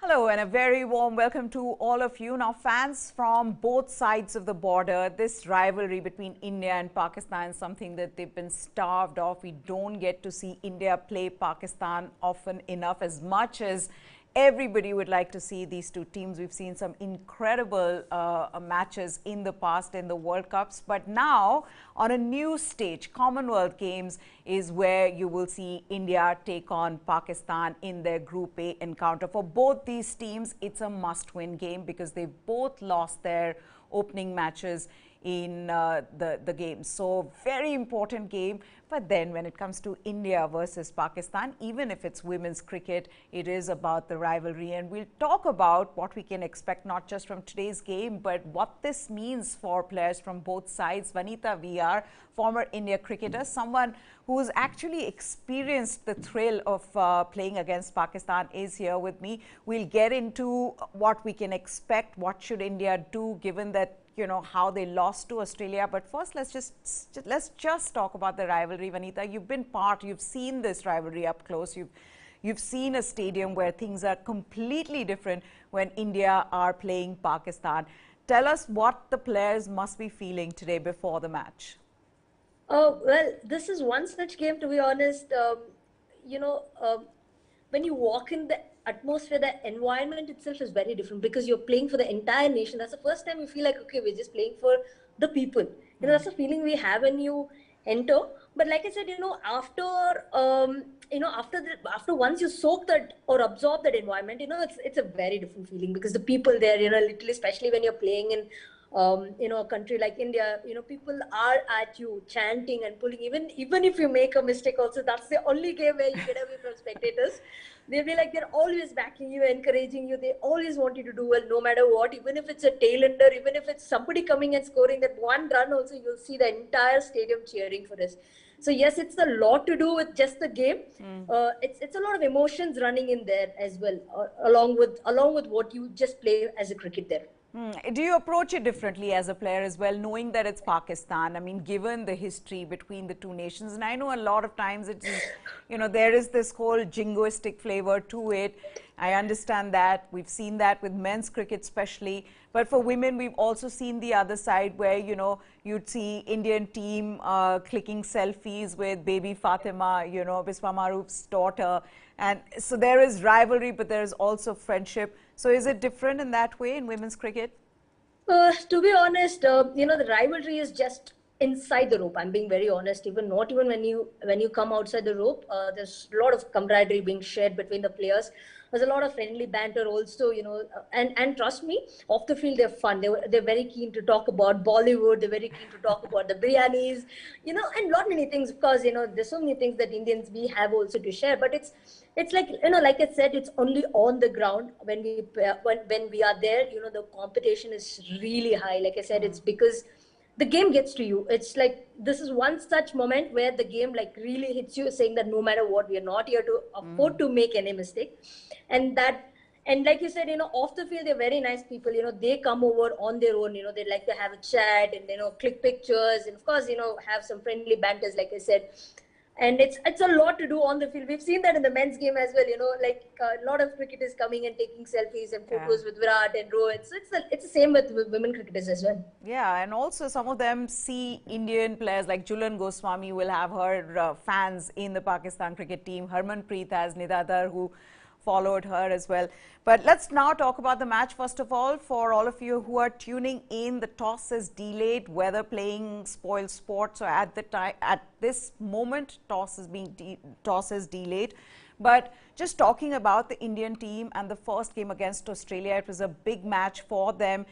Hello and a very warm welcome to all of you. Now, fans from both sides of the border, this rivalry between India and Pakistan is something that they've been starved of. We don't get to see India play Pakistan often enough, as much as everybody would like to see these two teams. We've seen some incredible matches in the past in the World Cups, but now on a new stage, Commonwealth Games is where you will see India take on Pakistan in their Group A encounter. For both these teams, it's a must-win game because they both lost their opening matches in the game. So very important game. But then when it comes to India versus Pakistan, even if it's women's cricket, it is about the rivalry. And we'll talk about what we can expect not just from today's game, but what this means for players from both sides. Vanita VR, former India cricketer, someone who's actually experienced the thrill of playing against Pakistan, is here with me. We'll get into what we can expect, what should India do given that how they lost to Australia. But first, let's just talk about the rivalry. Vanita, you've seen this rivalry up close. You've seen a stadium where things are completely different when India are playing Pakistan. Tell us what the players must be feeling today before the match. Oh, well, this is one such game, to be honest. When you walk in the atmosphere, the environment itself is very different because you're playing for the entire nation. That's the first time you feel like, okay, we're just playing for the people. That's the feeling we have when you enter. But like I said, after once you soak that or absorb that environment, it's a very different feeling because the people there, literally, especially when you're playing in a country like India, people are at you chanting and pulling. Even if you make a mistake also, that's the only game where you get away from spectators. They'll be like, they're always backing you, encouraging you. They always want you to do well, no matter what. Even if it's a tail-ender, even if it's somebody coming and scoring that one run also, you'll see the entire stadium cheering for us. So yes, it's a lot to do with just the game. It's a lot of emotions running in there as well, along with what you just play as a cricket there. Do you approach it differently as a player as well, knowing that it's Pakistan? I mean, given the history between the two nations, and I know a lot of times it is, there is this whole jingoistic flavor to it. I understand that. We've seen that with men's cricket especially. But for women, we've also seen the other side where, you'd see Indian team clicking selfies with baby Fatima, Bismah Maroof's daughter. And so there is rivalry, but there is also friendship. So is it different in that way in women's cricket? To be honest, the rivalry is just inside the rope. I'm being very honest. Not even when you come outside the rope, there's a lot of camaraderie being shared between the players. There's a lot of friendly banter also, and trust me, off the field they're fun. They're very keen to talk about Bollywood. They're very keen to talk about the biryanis, and lot many things. Of course, there's so many things that Indians we have also to share. But it's like like I said, it's only on the ground when we are there. The competition is really high. Like I said, it's because the game gets to you. It's like this is one such moment where the game really hits you, saying that no matter what, we are not here to afford to make any mistake. And like you said, off the field, they're very nice people. They come over on their own. They like to have a chat and click pictures, and of course, have some friendly banters, like I said. And it's a lot to do on the field. We've seen that in the men's game as well. A lot of cricketers coming and taking selfies and photos with Virat and Rohit. So it's the same with women cricketers as well. Yeah, and also some of them see Indian players like Jhulan Goswami will have her fans in the Pakistan cricket team. Harmanpreet has Nidadar, who followed her as well. But let's now talk about the match. First of all, for all of you who are tuning in, the toss is delayed, whether playing spoil sport. So at this moment, toss is delayed. But just talking about the Indian team and the first game against Australia, it was a big match for them.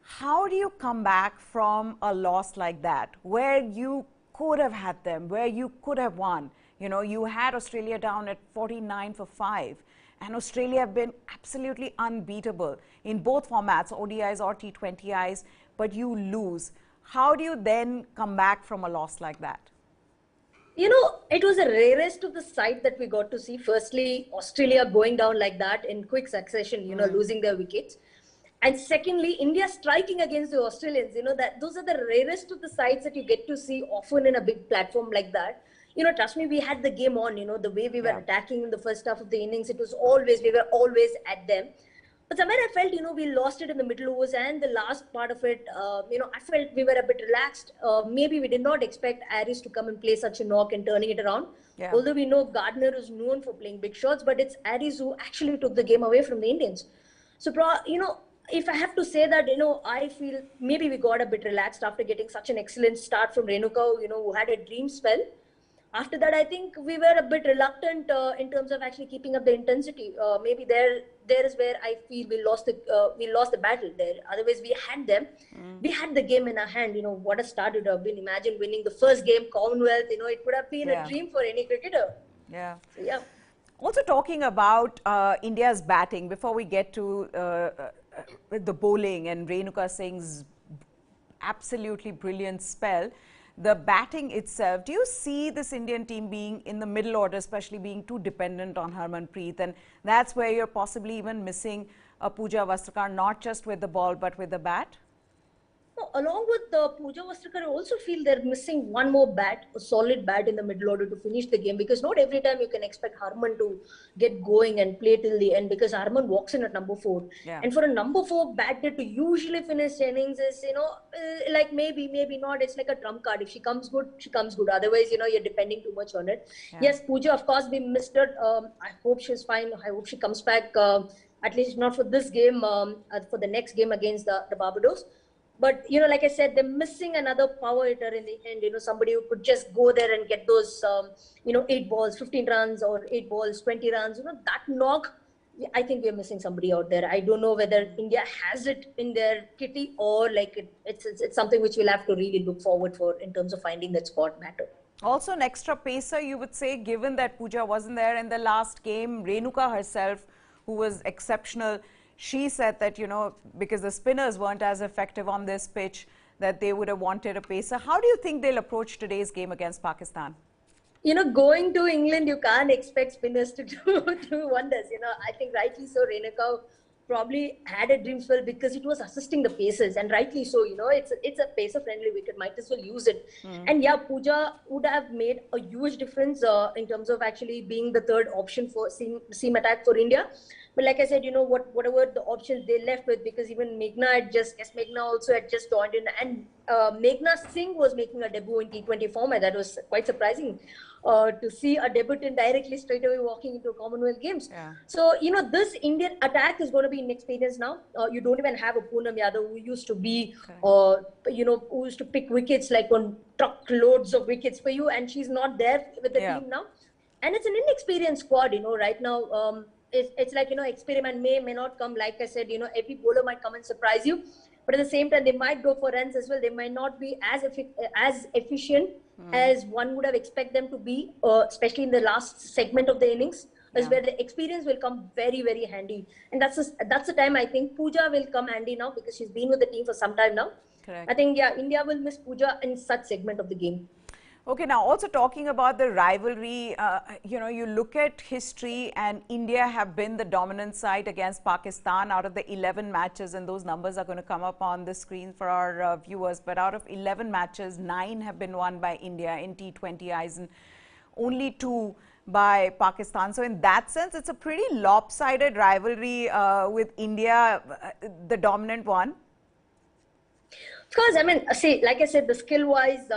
How do you come back from a loss like that, where you could have had them, where you could have won? You had Australia down at 49 for 5. And Australia have been absolutely unbeatable in both formats, ODIs or T20Is, but you lose. How do you then come back from a loss like that? It was the rarest of the sight that we got to see. Firstly, Australia going down like that in quick succession, losing their wickets. And secondly, India striking against the Australians, those are the rarest of the sights that you get to see often in a big platform like that. trust me, we had the game on, the way we were Yeah. attacking in the first half of the innings, we were always at them. But somewhere I felt, we lost it in the middle overs and the last part of it, I felt we were a bit relaxed. Maybe we did not expect Aries to come and play such a knock and turning it around. Yeah. Although we know Gardner is known for playing big shots, but it's Aries who actually took the game away from the Indians. So, if I have to say that, I feel maybe we got a bit relaxed after getting such an excellent start from Renuka, who had a dream spell. After that, I think we were a bit reluctant in terms of actually keeping up the intensity. Maybe there is where I feel we lost the battle there. Otherwise, we had them. We had the game in our hand. What a start it would have been. Imagine winning the first game, Commonwealth. It would have been a dream for any cricketer. Yeah. So, yeah. Also talking about India's batting, before we get to the bowling and Renuka Singh's absolutely brilliant spell, the batting itself, do you see this Indian team being in the middle order, especially being too dependent on Harmanpreet? And that's where you're possibly even missing Pooja Vastrakar, not just with the ball, but with the bat? No, along with Pooja Vastrakar, I also feel they're missing one more bat, a solid bat in the middle order to finish the game, because not every time you can expect Harman to get going and play till the end, because Harman walks in at number 4. Yeah. And for a number 4 batter to usually finish innings is, like maybe not. It's like a trump card. If she comes good, she comes good. Otherwise, you're depending too much on it. Yeah. Yes, Pooja, of course, we missed her. I hope she's fine. I hope she comes back, at least not for this game, for the next game against the Barbados. But, like I said, they're missing another power hitter in the end, somebody who could just go there and get those, 8 balls, 15 runs, or 8 balls, 20 runs, that knock. I think we're missing somebody out there. I don't know whether India has it in their kitty, or like it's something which we'll have to really look forward for in terms of finding that spot batter. Also an extra pacer, you would say, given that Pooja wasn't there in the last game. Renuka herself, who was exceptional, she said that, because the spinners weren't as effective on this pitch, that they would have wanted a pacer. How do you think they'll approach today's game against Pakistan? Going to England, you can't expect spinners to do wonders. I think rightly so, Renuka probably had a dream spell because it was assisting the pacers, and rightly so. It's a pacer friendly wicket, might as well use it. And yeah, Pooja would have made a huge difference in terms of actually being the third option for seam attack for India. But like I said, whatever the options they left with, because even Meghna also had just joined in, and Meghna Singh was making a debut in T20 format. That was quite surprising to see a debutant directly straight away walking into Commonwealth Games. Yeah. So, this Indian attack is going to be inexperienced now. You don't even have a Poonam Yadav who used to be, who used to pick wickets, like on truckloads of wickets for you, and she's not there with the team now. And it's an inexperienced squad, right now. It's like, experiment may not come. Like I said, every bowler might come and surprise you. But at the same time, they might go for runs as well. They might not be as efficient as one would have expected them to be, especially in the last segment of the innings, is where the experience will come very, very handy. And that's the time I think Pooja will come handy now, because she's been with the team for some time now. Correct. I think, India will miss Pooja in such segment of the game. Okay, now also talking about the rivalry, you look at history, and India have been the dominant side against Pakistan out of the 11 matches, and those numbers are going to come up on the screen for our viewers. But out of 11 matches, 9 have been won by India in T20Is, and only 2 by Pakistan. So in that sense, it's a pretty lopsided rivalry with India, the dominant one. Of course, I mean, see, like I said, the skill-wise,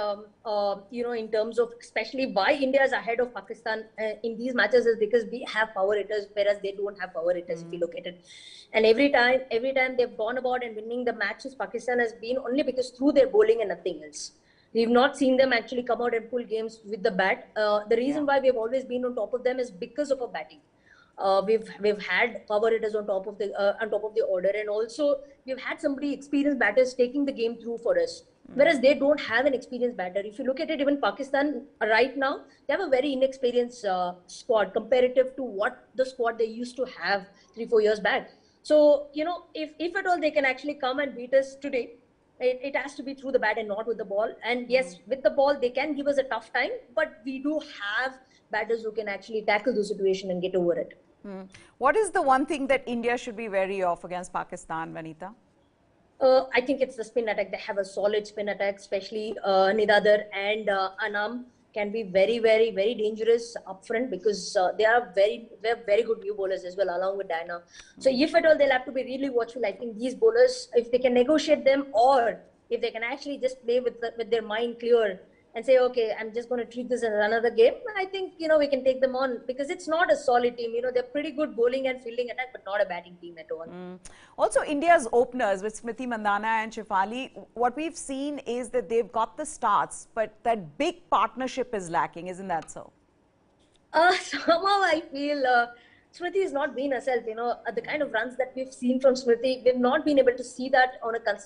in terms of especially why India is ahead of Pakistan in these matches is because we have power hitters, whereas they don't have power hitters if you look at it. And every time they've gone about and winning the matches, Pakistan has been only because through their bowling and nothing else. We've not seen them actually come out and pull games with the bat. The reason why we've always been on top of them is because of our batting. We've had power hitters on top of the order, and also we've had somebody experienced batters taking the game through for us, whereas they don't have an experienced batter. If you look at it, even Pakistan right now, they have a very inexperienced squad comparative to what the squad they used to have 3-4 years back. So if at all they can actually come and beat us today, it has to be through the bat and not with the ball. And yes, with the ball they can give us a tough time, but we do have batters who can actually tackle the situation and get over it. What is the one thing that India should be wary of against Pakistan, Vanita? I think it's the spin attack. They have a solid spin attack, especially Nidadar and Anam can be very, very, very dangerous up front because they are very good new bowlers as well, along with Diana. So if at all, they'll have to be really watchful. I think these bowlers, if they can negotiate them, or if they can actually just play with their mind clear and say, okay, I'm just going to treat this as another game, I think, we can take them on, because it's not a solid team. They're pretty good bowling and fielding attack, but not a batting team at all. Also, India's openers with Smriti Mandhana and Shefali, what we've seen is that they've got the starts, but that big partnership is lacking, isn't that so? Somehow I feel Smriti has not been herself. The kind of runs that we've seen from Smriti, we've not been able to see that on a consistent